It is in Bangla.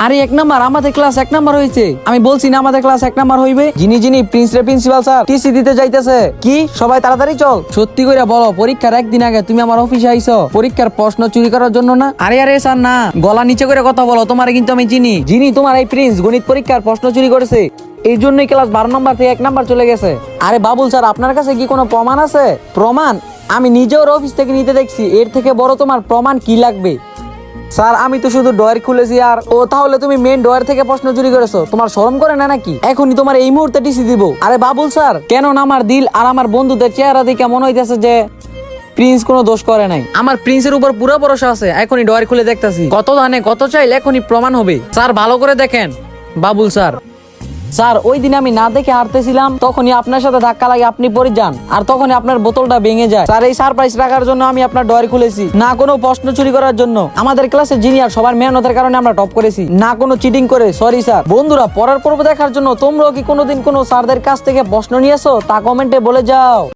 আরে 1 নাম্বার, আমাদের ক্লাস 1 নাম্বার হয়েছে। আমি বলছি না আমাদের ক্লাস 1 নাম্বার হইবে। যিনি প্রিন্সিপাল স্যার টিসি দিতে যাইতেছে। কি সবাই তাড়াতাড়ি চল। সত্যি করে বলো, পরীক্ষার একদিন আগে তুমি আমার অফিসে আইছো পরীক্ষার প্রশ্ন চুরি করার জন্য না? আরে স্যার না, গলা নিচে করে কথা বলো। তোমার কিন্তু আমি চিনি তোমার এই প্রিন্স গণিত পরীক্ষার প্রশ্ন চুরি করেছে। এই জন্যই ক্লাস 12 নম্বর থেকে 1 নাম্বার চলে গেছে। আরে বাবুল স্যার, আপনার কাছে কি কোনো প্রমাণ আছে? প্রমাণ আমি নিজে ওর অফিস থেকে নিতে দেখছি। এর থেকে বড় তোমার প্রমাণ কি লাগবে? স্যার আমি তো শুধু ডয়ার খুলেছি। আর ও তাহলে তুমি মেন ডয়ার থেকে প্রশ্ন চুরি করেছো? তোমার শরম করে না নাকি? এখনই তোমার এই মুহূর্তে টিসি দিব। আরে বাবুল স্যার, কেন না আমার দিল আর আমার বন্ধুদের চেহারা দেখে মনে হইতেছে যে প্রিন্স কোনো দোষ করে নাই। আমার প্রিন্সের উপর পুরো ভরসা আছে। এখনই ডয়ার খুলে দেখতাছি। কত ধানে কত চাইলে এখনই প্রমাণ হবে। স্যার ভালো করে দেখেন। বাবুল স্যার, স্যার ওই দিন আমি না দেখে হারতেছিলাম, তখনই আপনার সাথে ধাক্কা লাগে আপনি পড়ে যান, আর তখনই আপনার বোতলটা ভেঙে যায়। স্যার এই সারপ্রাইজ রাখার জন্য আমি আপনার ডয়ার খুলেছি, না কোনো প্রশ্ন চুরি করার জন্য। আমাদের ক্লাসে জিনিয়ার সবার মেহনতের কারণে আমরা টপ করেছি, না কোনো চিটিং করে। Sorry sir. বন্ধুরা, পরের পর্ব দেখার জন্য তোমরাও কি কোনোদিন কোনো স্যারদের কাছ থেকে প্রশ্ন নিয়েছো তা কমেন্টে বলে যাও।